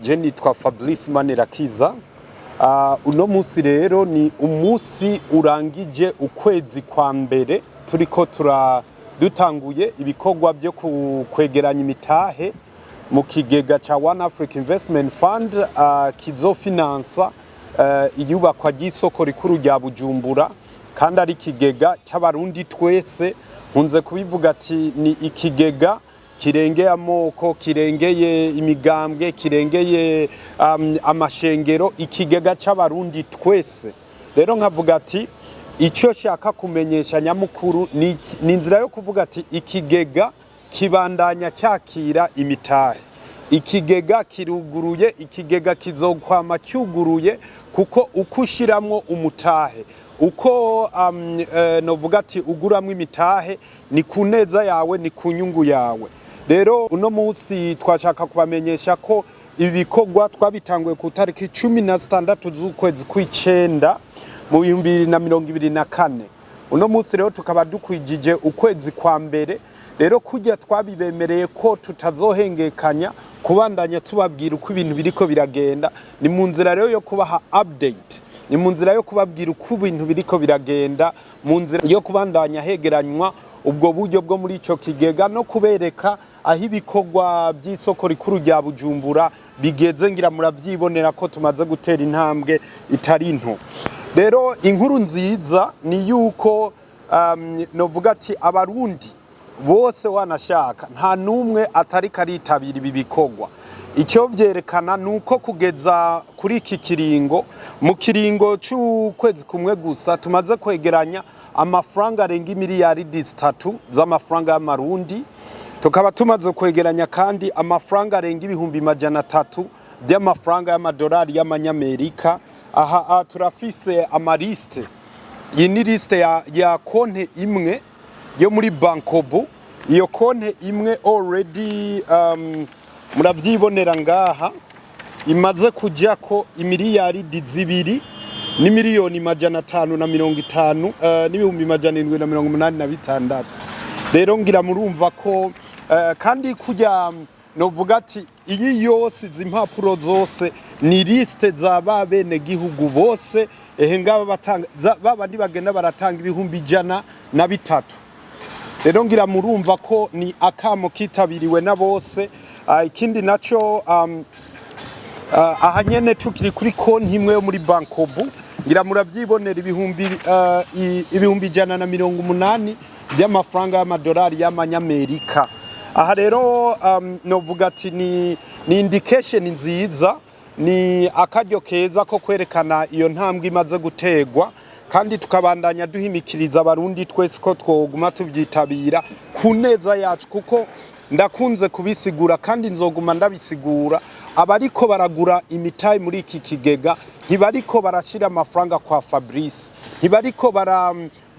je nitwa Fablice Manirakiza. Uno musi rero ni umusi urangije ukwezi kwa mbere turiko dutanguye ibikorwa byo kwegeranya imitahe mu kigega cha One Africa Investment Fund kizofinansa iyubakwa ry'isoko rikuru rya Bujumbura, kandi ari ikigega cy'abarundi twese. Nkunze kubivuga ati ni ikigega kirengeye amoko, kirengeye imigambwe, kirengeye amashengero, ikigega cy'abarundi twese. Rero nkavuga ati icyo shaka kumenyesha nyamukuru ni inzira yo kuvuga ati ikigega kibandanya cyakira imitahe, ikigega kiruguruye, ikigega kizokwama cyuguruye, kuko uko ushiramwo umutahe, uko novuga ati uguramwo imitahe, ni ku neza yawe, ni ku nyungu yawe. Rero uno munsi twashaka kubamenyesha ko ibikorwa twabitanguye ku tariki 16 z'ukwezi kw'icenda mu 2024. Uno munsi rero tukaba dukwijije ukwezi kwa mbere. Rero kujya twabibemereye ko tutazohengekanya kubandanya tubabwira uko ibintu biriko biragenda. Ni mu nzira rero yo kubaha update, ni mu nzira yo kubabwira uko ibintu biriko biragenda, mu nzira yo kubandanya hegeranywa ubwo buryo bwo muri ico kigega, no kubereka aho ibikorwa by'isoko rikuru rya Bujumbura bigeze. Ngira muravyibonera ko tumaze gutera intambwe itari nto. Rero inkuru nziza ni yuko novuga ati abarundi bose wanashaka nta numwe atari karitabira ibi bikorwa. Icyo vyerekana nuko kugeza kuri iki kiringo, mu kiringo c'ukwezi kumwe gusa, tumaze kwegeranya amafaranga arenga miliyaridi 3 z'amafaranga y'amarundi. Tukaba tumaze kwegeranya kandi amafaranga arenga 300,000 by'amafaranga y'amadolari y'amanyamerika. Aha turafise amaliste. Iyi ni liste ya konte imwe yo muri bankobo. Iyo konte imwe already muravyibonera ngaha imaze kujya ko imiliyaridi 2 ni miliyoni 550 n'ibihumbi 786. Rero ngira murumva ko kandi kujya novuga ati iyi yose impapuro zose ni liste za babene gihugu bose. Ngaba batanga babandi bagenda baratanga ibihumbi 103. Rero ngira murumva ko ni akamo kitabiriwe na bose. Ikindi naco aha nyene tukiri kuri konti imwe yo muri bankobu, ngira muravyibonera ibihumbi 180 by'amafaranga y'amadolari y'amanyamerika. Aha rero novuga ati ni indication nziza, ni akaryo keza ko kwerekana iyo ntambwe imaze gutegwa, kandi tukabandanya duhimikiriza abarundi twese ko twoguma tubyitabira ku neza yacu, kuko ndakunze kubisigura kandi nzoguma ndabisigura. Abariko baragura imitahe muri iki kigega ntibariko barashira amafaranga kwa Fabrice, ntibariko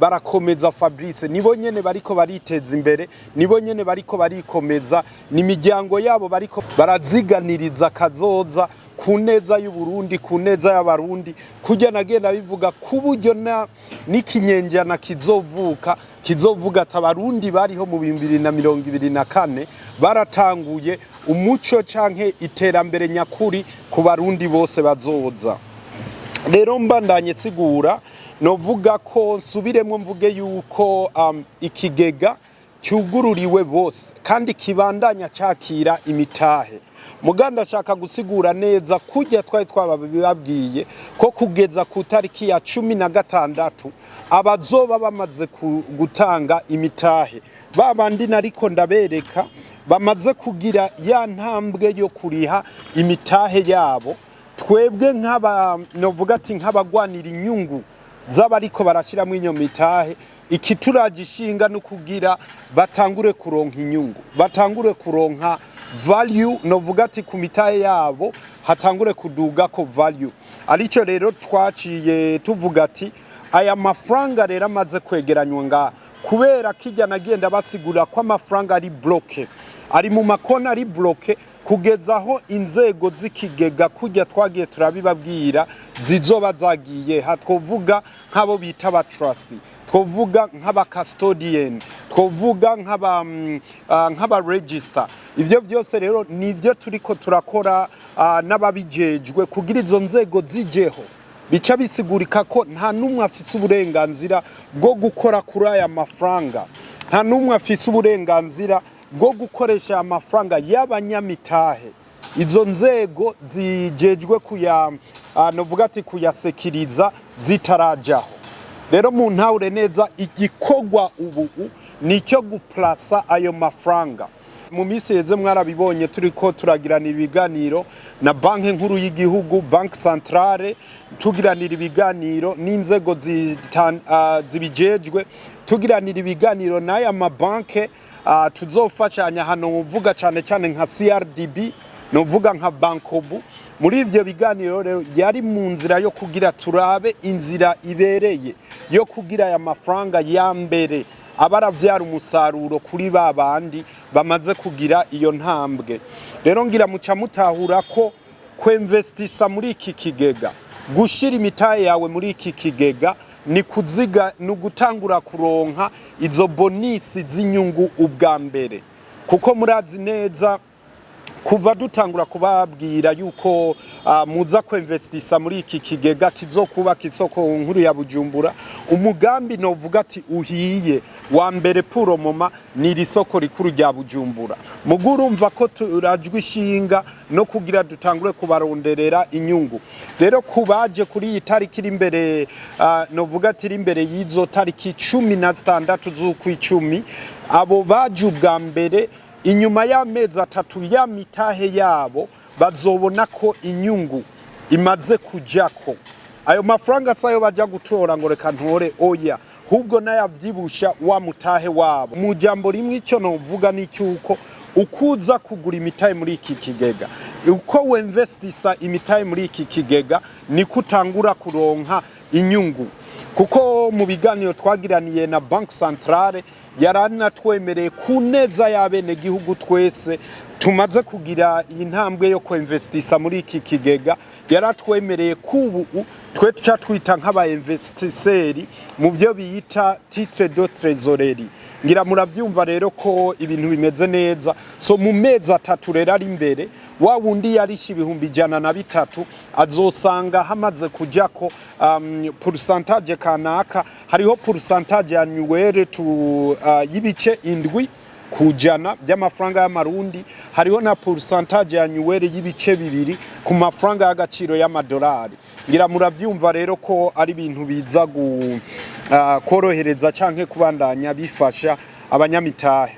barakomeza Fabrice, nibo nyene bariko bariteza imbere, nibo nyene bariko barikomeza, ni imiryango yabo bariko baraziganiriza kazoza ku neza y'Uburundi, ku neza y'abarundi. Kujya nagenda bivuga ku buryo n'ikinyenjana kizovuga ati abarundi bariho mu 2024 baratanguye umuco canke iterambere nyakuri ku barundi bose bazoza. Rero mbandanye sigura novuga ko nsubiremwe mvuge yuko ikigega cyugururiwe bose kandi kibandanya cyakira imitahe. Muganda ashaka gusigura neza kujya twababwiye ko kugeza ku tariki ya 16 abazoba bamaze gutanga imitahe, babandi nariko ndabereka bamaze kugira ya ntambwe yo kuriha imitahe yabo. Twebwe novuga ati nk'abagwanira inyungu z'abariko barashiramo inyo mitahe, ikituragishinga no kugira batangure kuronka inyungu, batangure kuronka value. Novuga ati ku mitahe yabo hatangure kuduga ko value. Arico rero twaciye tuvuga ati aya mafaranga rero amaze kwegeranywa nga, kubera kijya nagenda basigura ko amafaranga ari bloke, ari mu makona ari bloke, kugezaho inzego z'ikigega kujya twagiye turabibabwira zizoba zagiye. Twovuga nk'abo bita ba trustee, twovuga nk'aba custodian, twovuga nk'aba register. Ivyo vyose rero nivyo turiko turakora n'ababijejwe kugira izo nzego zijeho bica bisigurika ko nta numwe afise uburenganzira bwo gukora kuri aya mafaranga, nta numwe afise uburenganzira bwo gukoresha amafaranga y'abanyamitahe. Izo nzego zijejwe novuga ati kuyasekiriza zitarajaho. Rero mu ntahure neza igikorwa ubu nicyo guplasa ayo mafaranga. Mu minsi yeze mwarabibonye turiko turagiranira ibiganiro na banki nkuru y'igihugu, banki centrale, tugiranira ibiganiro n'inzego zibijejwe, tugiranira ibiganiro n'aya mabanke tuzofashanya hano uvuga cyane cyane nka CRDB, novuga nka Bankobu. Muri ivyo biganiro rero yari mu nzira yo kugira turabe inzira ibereye yo kugira aya mafaranga ya mbere abaravyara umusaruro kuri babandi bamaze kugira iyo ntambwe. Rero ngira muca mutahura ko kwinvestisa muri iki kigega, gushira imitahe yawe muri iki kigega ni gutangura kuronka izo bonisi z'inyungu ubwa mbere, kuko murazi neza kuva dutangura kubabwira yuko muza kwinvestisa muri iki kigega kizokubaka isoko nkuru ya Bujumbura, umugambi novuga ati uhiye wa mbere puro moma ni isoko rikuru rya Bujumbura. Mugurumva ko turajwe ishinga no kugira dutangure kubaronderera inyungu. Rero kubaje kuri iyi tariki iri imbere novuga ati iri imbere y'izo tariki 16 z'ukwicumi, abo baje ubwa mbere inyuma y'amezi 3 ya mitahe yabo bazobona ko inyungu imaze kujako. Ayo mafaranga sayo baja gutora ngo reka ntore oya, hubwo nayavyibusha wa mutahe wabo. Mu jambo rimwe icyo novuga ni cyuko ukuza kugura imitahe muri iki kigega, uko winvestisa imitahe muri iki kigega ni kutangura kuronka inyungu. Kuko mu biganiro twagiraniye na banki centrale yaranatwemereye kuneza y'abene gihugu twese tumaze kugira iyi ntambwe yo kwinvestisa muri iki kigega, yaratwemereye kubu twe tuca twita nk'aba investisseri mu byo biyita titre de trésorerie. Ngira muravyumva rero ko ibintu bimeze neza. So mu mezi 3 rero ari imbere wa wundi yarisha ibihumbi 103 azosanga hamaze kujako pourcentage kanaka. Hariho pourcentage annuelle y'ibice 7 kujana by'amafaranga y'amarundi, hariho na pourcentage annuelle y'ibice 2 ku mafaranga y'agaciro y'amadolari. Ngira muravyumva rero ko ari ibintu biza korohereza canke kubandanya bifasha abanyamitahe.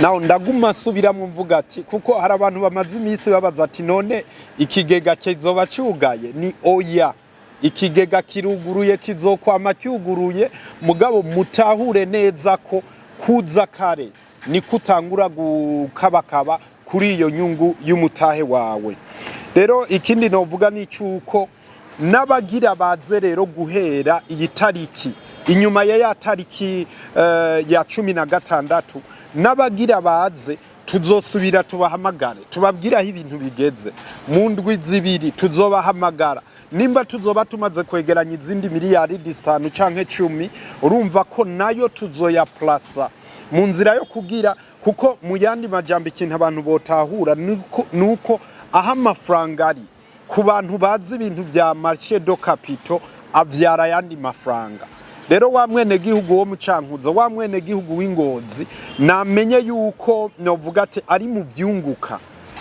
Naho ndaguma subiramwe mvuga ati kuko hari abantu bamaze iminsi babaza ati none ikigega kizoba cyugaye? Ni oya, ikigega kiruguruye, kizokwama cyuguruye, mugabo mutahure neza ko kuza kare ni kutangura gukabakaba kuri iyo nyungu y'umutahe wawe. Rero ikindi novuga ni cyuko n'abagira baze rero guhera iyi tariki inyuma ya tariki ya 16 n'abagira baze tuzosubira tubahamagare tubabwira aho ibintu bigeze. Mu ndwi zibiri tuzobahamagara, nimba tuzoba tumaze kwegeranya izindi miliyaridi 5 canke 10, urumva ko nayo tuzoya plasa mu nzira yo kugira, kuko mu yandi majambo ikintu abantu botahura nuko aha amafaranga ari ku bantu bazi ibintu bya marché de capitaux avyara yandi mafaranga. Rero wa mwene gihugu wo mucankuza, wa mwene gihugu w'Ingozi namenye yuko novuga ati ari mu vyunguka.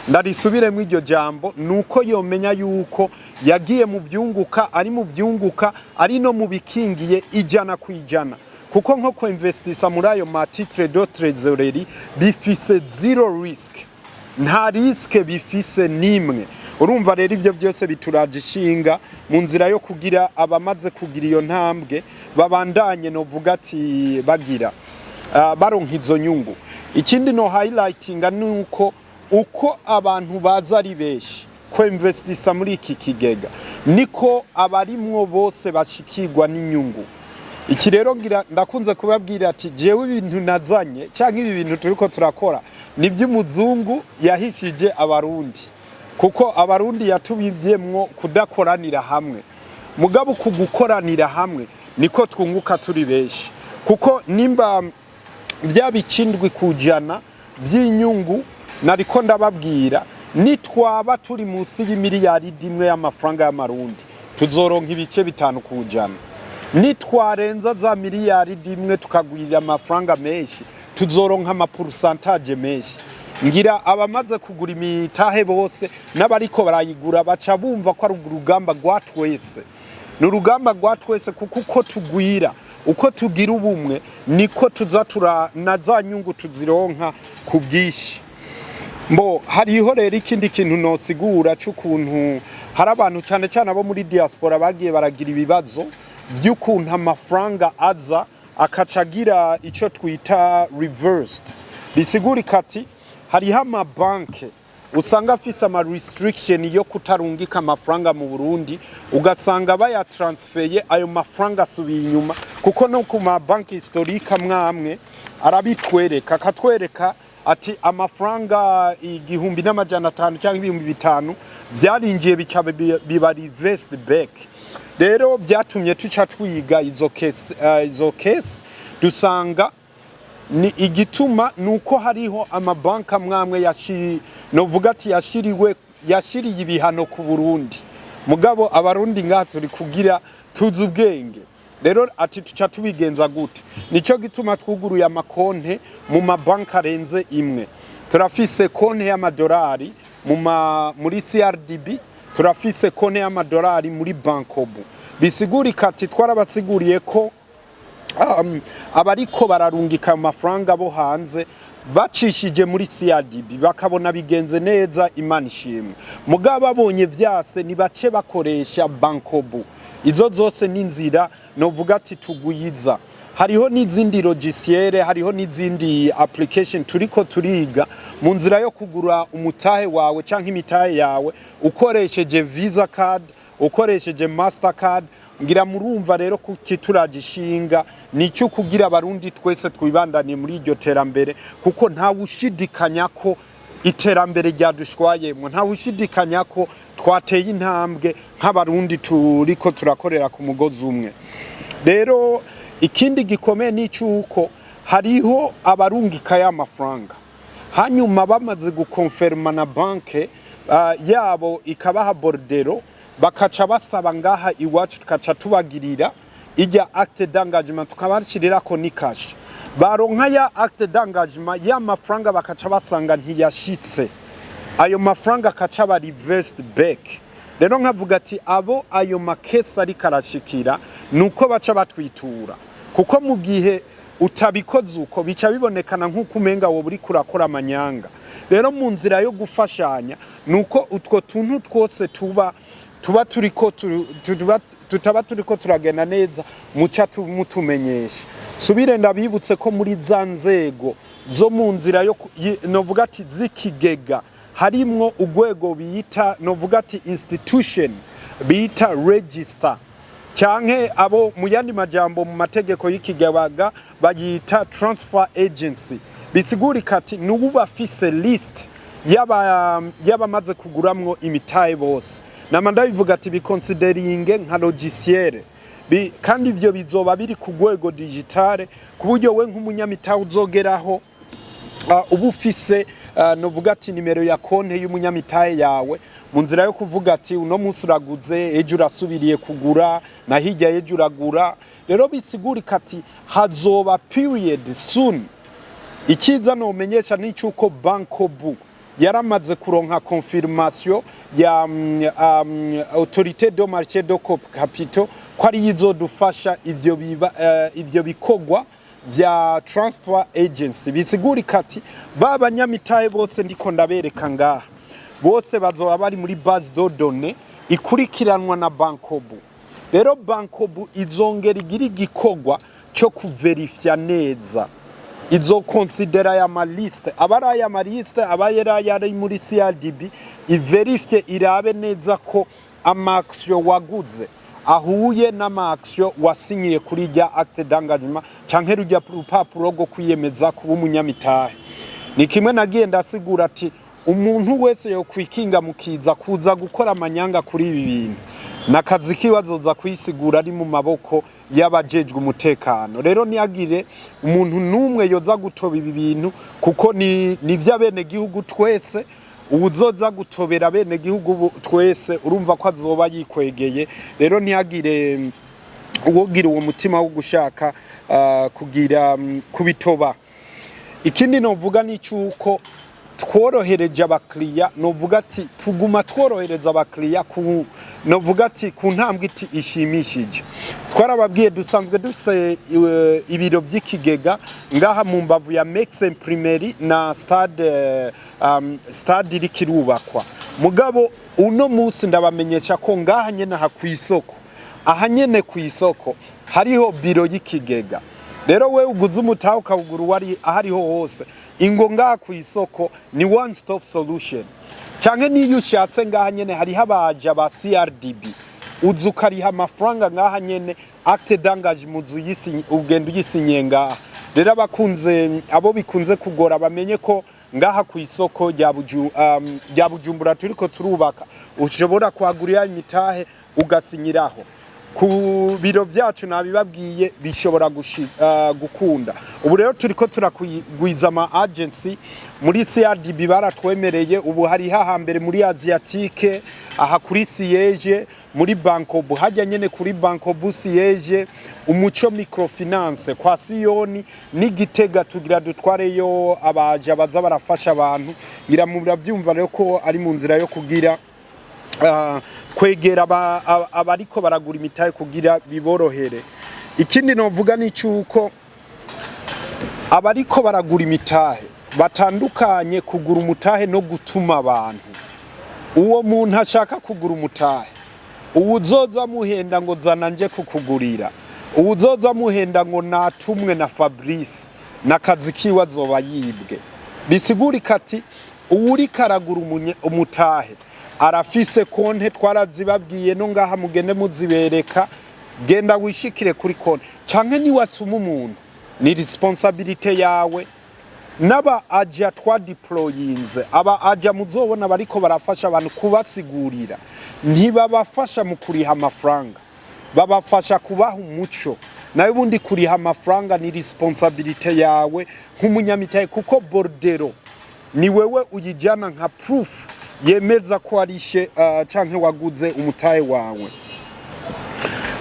Ndarisubiremo iryo jambo, nuko yomenya yuko yagiye mu vyunguka, ari mu vyunguka, ari no mu bikingiye 100%. Kuko nko ko investisa muri ayo ma titre de trésorerie bifise 0 risk, nta risk bifise nimwe. Urumva rero ivyo byose bituraje ishinga mu nzira yo kugira abamaze kugira iyo ntambwe babandanye novuga ati bagira baronka izo nyungu. Ikindi no highlightinga nuko uko abantu baza ari beshi ko investisa muri iki kigega niko abarimwo bose bashikirwa n'inyungu. Iki rero ngira ndakunze kubabwira ati jewe ibintu nazanye canke ibi bintu turiko turakora ni by'umuzungu yahishije abarundi, kuko abarundi yatubivyemwo kudakoranira hamwe. Mugabo kugukoranira hamwe niko twunguka turi beshi, kuko nimba vya bicindwi kujana vy'inyungu nariko ndababwira nitwaba turi munsi y'imiliyaridi imwe y'amafaranga y'amarundi tuzoronka ibice 5 kujana. Nitwarenza za miliyaridi imwe tukagwirira amafaranga menshi tuzoronka amapurusantaje menshi. Ngira abamaze kugura imitahe bose n'abariko barayigura baca bumva ko ari urugamba rwatwese. N'urugamba rwatwese kuko uko tugwira uko tugira ubumwe niko tuzatura na za nyungu tuzironka ku bwishi. Mbo hariho rero ikindi kintu nosigura cy'ukuntu hari abantu cyane cyane abo muri diaspora bagiye baragira ibibazo by'ukuntu amafaranga aza akacagira ico twita reversed. Bisigurika ati hariho amabanke usanga afise ama restriction yo kutarungika amafaranga mu Burundi ugasanga bayatransfeye ayo mafaranga asubiye inyuma kuko no ku mabanki historique amwe arabitwereka akatwereka ati amafaranga 1,500 cyangwa 5,000 byaringiye bica biba reversed back. Rero byatumye tuca twiga izo case dusanga ni igituma nuko hariho amabanka amwe novuga ati yashiriye ibihano ku Burundi mugabo abarundi ngaha turi kugira tuzi ubwenge. Rero ati tuca tubigenza gute? Nico gituma twuguruye amakonte mu mabanka arenze imwe. Turafise konte y'amadolari muri CRDB, turafise konte y'amadolari muri Bankobu. Bisigurika ati twarabasiguriye ko abariko bararungika amafaranga bo hanze bacishije muri CRDB bakabona bigenze neza Imana ishimwe. Mugabo abonye vyase ni bace bakoresha Bankobu. Izo zose n'inzira novuga ati tuguyiza. Hariho n'izindi logiciere, hariho n'izindi application turiko turiga mu nzira yo kugura umutahe wawe canke imitahe yawe ukoresheje Visa card, ukoresheje Mastercard. Ngira murumva rero kukituragishinga nicyo kugira abarundi twese twibandaniye muri iryo terambere kuko nta ushidikanya ko iterambere ryadushwayemwe, nta ushidikanya ko twateye intambwe nk'abarundi turiko turakorera ku mugozi umwe. Rero ikindi gikomeye n'icuko hariho abarungika y'amafaranga hanyuma bamaze gukonfirma na banke yabo ikabaha bordero bakaca basaba ngaha iwacu tukaca tubagirira ijya acte d'engagement tukabashirira ko ni cash. Baronka ya acte d'engagement y'amafaranga bakaca basanga ntiyashitse, ayo mafaranga akaca ba reversed back. Rero nkavuga ati abo ayo makesa ari karashikira nuko baca batwitura kuko mu gihe utabikoze uko bica bibonekana nk'uko umenga wo buri kurakora amanyanga. Rero mu nzira yo gufashanya nuko utwo tuntu twose tutaba turiko turagenda neza muca mutumenyesha. Subire ndabibutse ko muri za nzego zo mu nzira yo novuga ati zikigega harimwo urwego bita novuga ati institution bita register canke abo mu yandi majambo mu mategeko y'ikigabaga bayita transfer agency. Bisigurika ati nubu bafise list y'abamaze kuguramwo imitahe bose. Namanda bivuga ati biconsideringe nka logiciere kandi ivyo bizoba biri ku rwego digitale ku buryo we nk'umunyamitahe uzogeraho ubu ufise novuga ati nimero ya konte y'umunyamitahe yawe mu nzira yo kuvuga ati uno munsi uraguze ejo urasubiriye kugura na hirya ejo uragura. Rero bisigurika ati hazoba period soon. Ikiza no menyesha n'icuko Bankobu yaramaze kuronka confirmation ya autorité de marché de capitaux ko ari yizodufasha ivyo bikogwa vya transfer agency. Bisigurika ati babanyamitahe bose ndiko ndabereka ngaha bose bazoba bari muri base de données ikurikiranwa na Bankobu. Rero Bankobu izongera igira igikogwa cyo kuverifya neza, izo considera ya maliste abara ya maliste abayera yari muri CRDB iverifye irabe neza ko amaction waguze ahuye n'amaction wasinyiye kuri rya acte d'engagement canke rujya rupapuro rwo kwiyemeza kuba umunyamitahe. Ni kimwe nagiye ndasigura ati umuntu wese yo kwikinga mukiza kuza gukora amanyanga kuri ibi bintu nakazi kibazoza kwisigura ari mu maboko y'abajejwe umutekano. Rero ntihagire umuntu n'umwe yoza gutoba ibi bintu kuko ni vy'abene gihugu twese. Uwuzoza gutobera bene gihugu twese urumva ko azoba yikwegeye. Rero ntihagire uwogira uwo mutima wo gushaka kugira kubitoba. Ikindi novuga ni cyuko tworohereje abakiriya, novuga ati tuguma tworohereza abakiriya novuga ati ku ntambwe ishimishije. Twarababwiye dusanzwe dufise ibiro by'ikigega ngaha mu mbavu ya Mexe Primary na stade iri kirubakwa. Mugabo uno munsi ndabamenyesha ko ngaha nyene ha kw'isoko, aha nyene kw'isoko hariho biro y'ikigega. Rero we uguze umutahe ukawugura wari ahariho hose, ingo ngaha kw'isoko ni one stop solution. Canke niyo ushatse ngaha nyene hariho abaja ba CRDB, uzu ukariha amafaranga ngaha nyene, acte d'engagement ugenda uyisinye ngaha. Rero abo bikunze kugora bamenye ko ngaha kw'isoko rya Bujumbura turiko turubaka, ushobora kuhagurira imitahe ugasinyiraho. Ku biro vyacu nabibabwiye bishobora gukunda. Ubu rero turiko turakugwiza ama agency muri CRDB baratwemereye. Ubu hari hahambere muri Asiatique, aha kuri siège muri banko hajya nyene kuri banko siège, umuco microfinance kwa Siyoni n'Igitega tugira dutwareyo abaja baza barafasha abantu. Ngiramubira vyumva rero ko ari mu nzira yo kugira kwegera abariko baragura imitahe kugira biborohere. Ikindi novuga ni cyuko abariko baragura imitahe batandukanye kugura umutahe no gutuma abantu. Uwo muntu ashaka kugura umutahe, uwuzoza muhenda ngo zana nje kukugurira, uwuzoza muhenda ngo natumwe na Fabrice n'akazi kiwe azoba yibwe. Bisigurika ati uwuri karagura umutahe arafise konte, twarazibabwiye no ngaha mugende muzibereka, genda wishikire kuri konte. Canke ni watuma umuntu, ni responsibility yawe. Naba aja twa deployinze, aba aja muzobona bariko barafasha abantu kubasigurira, ntibabafasha mu kuriha amafaranga, babafasha kubaha umuco. Nawe ubundi kuriha amafaranga ni responsibility yawe nk'umunyamitahe, kuko bordero ni wewe uyijana nka proof yemeza ko arishe canke waguze umutahe wawe.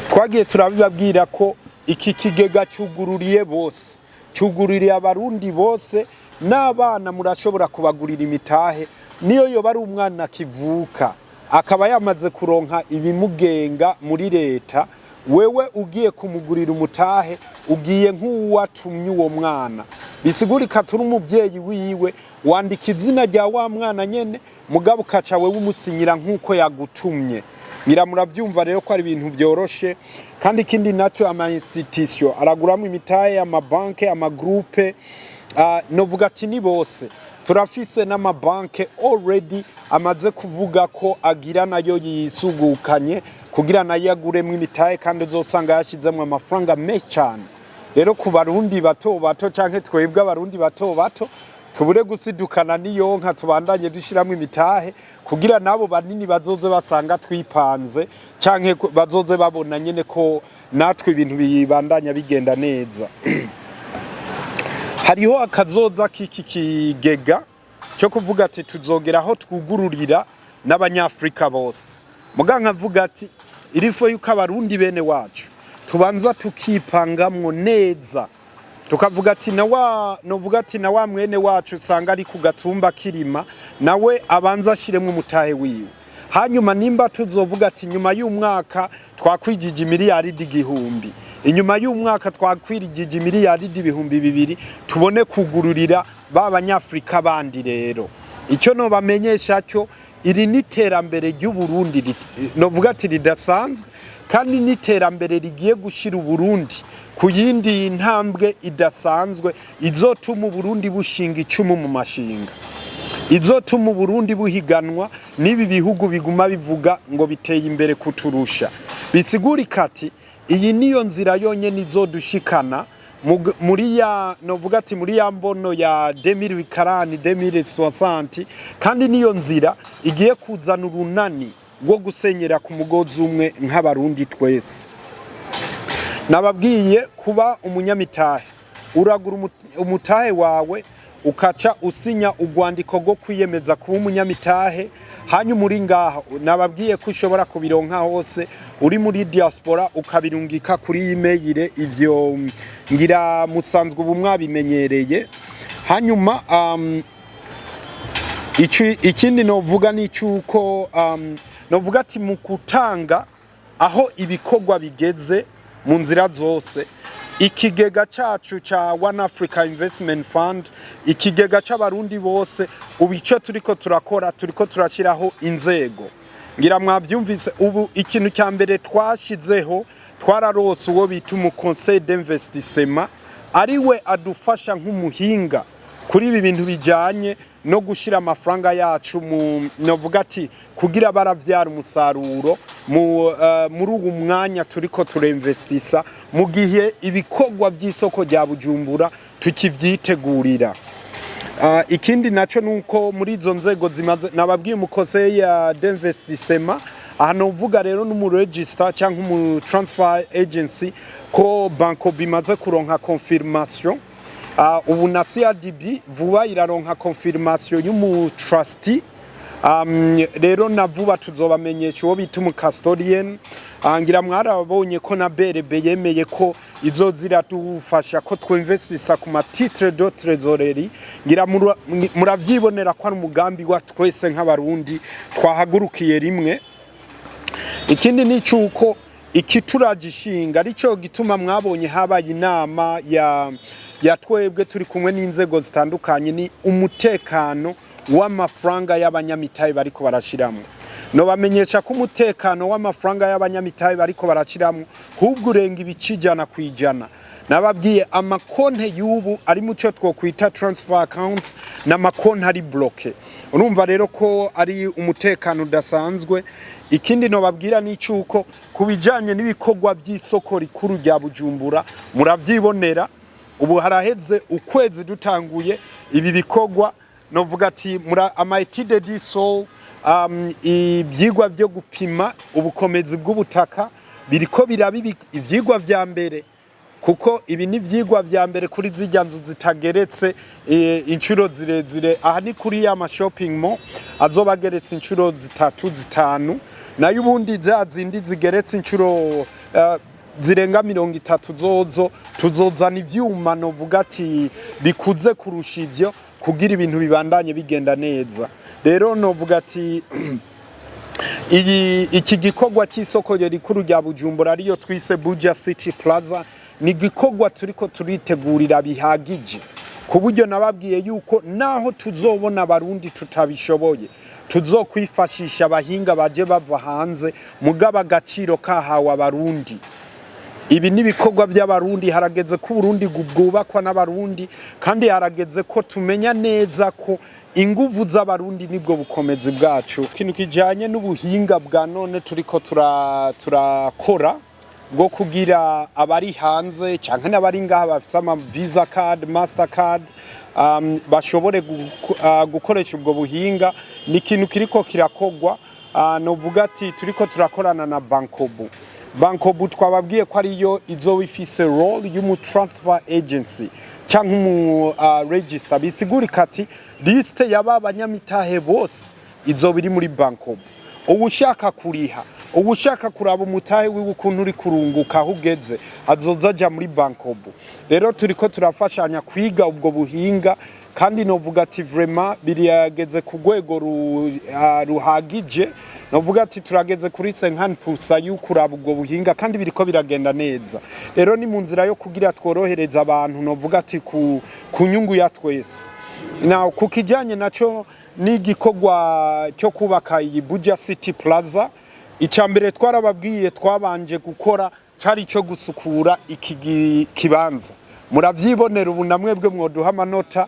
Twagiye turabibabwira ko iki kigega cyugururiye bose, cyugururiye abarundi bose, n'abana murashobora kubagurira imitahe. Niyo yoba ari umwana kivuka akaba yamaze kuronka ibimugenga muri leta, wewe ugiye kumugurira umutahe ugiye nk'uwatumye uwo mwana. Bisigurika turi umuvyeyi wiwe, wandika izina rya wa mwana nyene, mugabo ukaca wewe umusinyira nk'uko yagutumye. Muravyumva rero ko ari ibintu byoroshe. Kandi ikindi nacyo ama institution araguramo imitahe, ama banke, ama groupe, novuga ati ni bose. Turafise n'ama banke already amaze kuvuga ko agira nayo yisugukanye kugira nayo aguremwe imitahe, kandi uzosanga yashizemwe amafaranga menshi cyane. Rero ku barundi bato bato canke twebwe abarundi bato bato tubure gusidukana niyo nka tubandanye dushiramo imitahe kugira nabo banini bazoze basanga twipanze, canke bazoze babona nyene ko natwe ibintu bibandanya bigenda neza. Hariho akazoza k'iki kigega cyo kuvuga ati tuzogeraho twugururira n'abanyafrika bose. Muganka avuga ati irifo yuko abarundi bene wacu tubanza tukipangamwo neza, tukavuga ati novuga ati na wa mwene wacu usanga ari ku gatumba kirima, nawe abanza ashiremwe umutahe wiwe. Hanyuma nimba tuzovuga ati nyuma y'umwaka twakwijije miliyaridi 1,000, inyuma y'umwaka twakwirijije miliyaridi 200, tubone kugururira b'abanyafrika bandi. Rero icyo no bamenyesha cyo iri niterambere ry'Uburundi, novuga ati ridasanzwe, kandi niterambere rigiye gushira Uburundi ku yindi ntambwe idasanzwe, izotuma Uburundi bushinga icumu mu mashinga, izotuma Uburundi buhiganwa n'ibi bihugu biguma bivuga ngo biteye imbere kuturusha. Bisigurika ati iyi niyo nzira yonyene izodushikana muri ya novuga ati muri ya mbono ya 2040 2060, kandi niyo nzira igiye kuzana urunani rwo gusenyera ku mugozi umwe nk'abarundi twese. nababwiye kuba umunyamitahe uragura umutahe wawe ukaca usinya urwandiko rwo kwiyemeza kuba umunyamitahe hanyuma uri ngaho nababwiye ko ushobora kubironka hose uri muri diaspora ukabirungika kuri email ivyo ngira musanzwe ubu mwabimenyereye hanyuma ikindi novuga ni cyuko novuga ati mu gutanga aho ibikorwa bigeze mu nzira zose ikigega cacu ca One Africa Investment Fund ikigega c'abarundi bose ubico turiko turakora turiko turashiraho inzego ngira mwavyumvise ubu ikintu cya mbere twashizeho twararose uwo bita mu conseil d'investissement ariwe adufasha nk'umuhinga kuri ibi bintu bijanye no gushira amafaranga yacu mu novuga ati kugira baravyara umusaruro muri uwo mwanya turiko turinvestisa mu gihe ibikorwa by'isoko rya Bujumbura tukivyitegurira. Ikindi naco nuko muri izo nzego zimaze nababwiye mu conseil d'investissement hano uvuga rero no mu register cyangwa mu transfer agency ko banko bimaze kuronka confirmation ubu na CRDB vuba iraronka confirmation y'umu trustee rero na vuba tuzobamenyesha uwo bita mu custodian ngira mwarabonye ko na BRB yemeye ko izozira tufasha ko twinvestisa ku ma titre de trésorerie ngira muravyibonera ko ari umugambi wa twese nk'abarundi twahagurukiye rimwe. Ikindi ni cyuko ikituragishinga arico gituma mwabonye habaye inama ya twebwe turi kumwe n'inzego zitandukanye ni umutekano w'amafaranga y'abanyamitahe bariko barashiramo. No bamenyesha ko umutekano w'amafaranga y'abanyamitahe bariko barashiramo hubwo urenga ibicijana kwijana. Nababwiye amakonte y'ubu ari muco twokwita transfer accounts na makonte ari bloqué. Urumva rero ko ari umutekano udasanzwe. Ikindi no babwira ni cyuko kubijanye n'ibikorwa by'isoko rikuru rya Bujumbura muravyibonera ubu haraheze ukwezi dutanguye ibi bikorwa novuga ati ama étude du sol ibyigwa byo gupima ubukomezi bw'ubutaka biriko birabi ivyigwa vya mbere kuko ibi ni vyigwa vya mbere kuri zijya nzu zitageretse inshuro zirezire aha ni kuri ya shopping mall azobageretse inshuro zitatu zitanu nayo ubundi zazindi zigeretse inshuro zirenga 30 zozo tuzozana ivyuma novuga ati bikuze kurusha ivyo kugira ibintu bibandanye bigenda neza. Rero novuga ati iki gikorwa cy'isoko rikuru rya Bujumbura ariyo twise Buja City Plaza ni gikorwa turiko turitegurira bihagije ku buryo nababwiye yuko naho tuzobona abarundi tutabishoboye tuzokwifashisha abahinga baje bava hanze mugaba agaciro kahawe abarundi. Ibi ni bikorwa by'abarundi harageze ko Burundi bwubakwa n'abarundi kandi harageze ko tumenya neza ko inguvu z'abarundi nibwo bukomezi bwacu. Kintu kijanye n'ubuhinga bwa none turiko turakora bwo kugira abari hanze canke n'abari ngaha bafite ama visa card master card bashobore gukoresha ubwo buhinga ni kintu kiriko kirakogwa novuga ati turiko turakorana na Bankobu twababwiye ko ariyo izowifise role y'umu transfer agency cyangwa mu register bisigurika ati liste y'abanyamitahe bose izobiri muri Bankobu. Ubushaka kuriha ubushaka kuraba umutahe w'ukuntu uri kurunguka ahugeze azozaja muri Bankobu. Rero turiko turafashanya kwiga ubwo buhinga kandi novuga ati vraiment biriyageze ku rwego ruhagije novuga ati turageze kuri 50% y'ukuraba ubwo buhinga kandi biriko biragenda neza. Rero ni mu nzira yo kugira tworohereza abantu novuga ati ku nyungu ya twese. Now kukijanye naco ni gikorwa cyo kubaka iyi Buja City Plaza icambere twarababwiye twabanje gukora cari cyo gusukura iki kibanza. Muravyibonera ubu namwebwe mwoduha amanota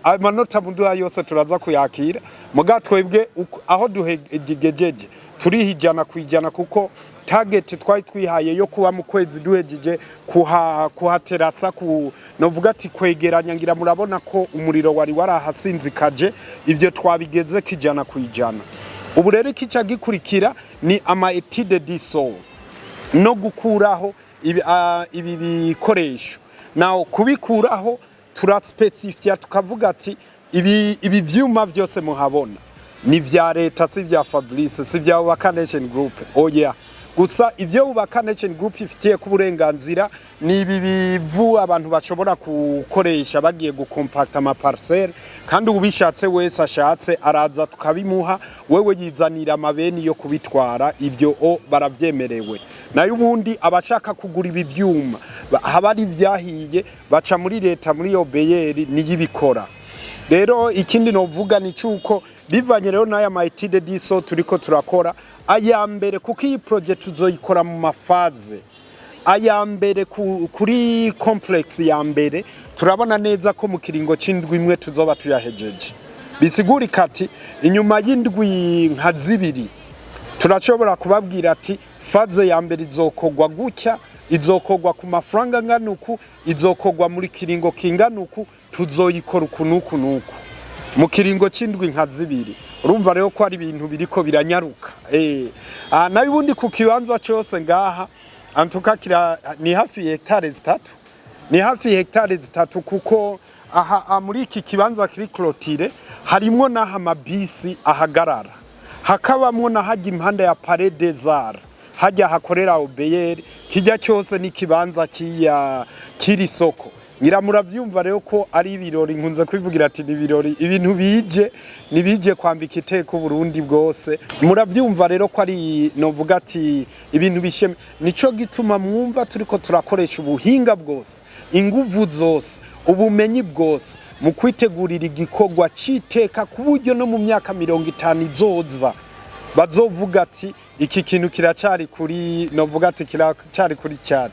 amanota muduha yose turaza kuyakira muga twebwe aho duhegejeje turihijana kwijana kuko target twari twihaye yo kuba mu kwezi duhejeje kuhaterasa novuga ati kwegeranya ngira murabona ko umuriro wari warahasinzikaje ivyo twabigeze kijana kwijana. Ubu rero kica gikurikira ni ama étude du sol no gukuraho ibi bikoresho naho kubikuraho turaspecifiya tukavuga ati ibi vyuma byose muhabona ni vya leta si vya Fablice si vya Ubaka Nation Group oya gusa ivyo Ubaka Nation Group ifitiye ku burenganzira ni ibi bivu abantu bashobora gukoresha bagiye gucompacta ama parcelle kandi ubishatse wese ashatse araza tukabimuha wewe yizanira amabeni yo kubitwara ibyo baravyemerewe nayo ubundi abashaka kugura ibi vyuma habari vyahiye baca muri leta muri obeyeri niyibikora rero ikindi novuga ni cyuko bivanye rero n'aya maitide diso turiko turakora aya mbere kuko iyi project tuzoyikora mu mafaze aya mbere kuri complex ya mbere turabona neza ko mu kiringo c'indwi imwe tuzoba tuyahejeje bisigura kati inyuma y'indwi nka zibiri turashobora kubabwira ati faze ya mbere izokogwa gutya izokogwa ku mafaranga nganuku izokogwa muri kiringo kinganuku tuzoyikora ukunuku nuku mu kiringo c'indwi nka zibiri urumva rero ko ari ibintu biriko biranyaruka nayo ubundi ku kibanza cyose ngaha antuka ni hafi hectare zitatu ni hafi hectare zitatu kuko aha muri iki kibanza kiri clotire harimo naha mabisi ahagarara hakabamwo na hajya impanda ya Palais des Arts hajya hakorera obeyeri kijya cyose ni kibanza kiri soko muravyumva rero ko ari ibirori nkunze kwivugira ati ni birori ibintu nibije kwambika iteko Burundi bwose muravyumva rero ko ari novuga ati ibintu bisheme nico gituma mwumva turiko turakoresha ubuhinga bwose inguvu zose ubumenyi bwose mu kwitegurira igikorwa citeka ku buryo no mu myaka 50 izoza bazovuga ati iki kintu kiracari kuri novuga ati kiracari kuri chat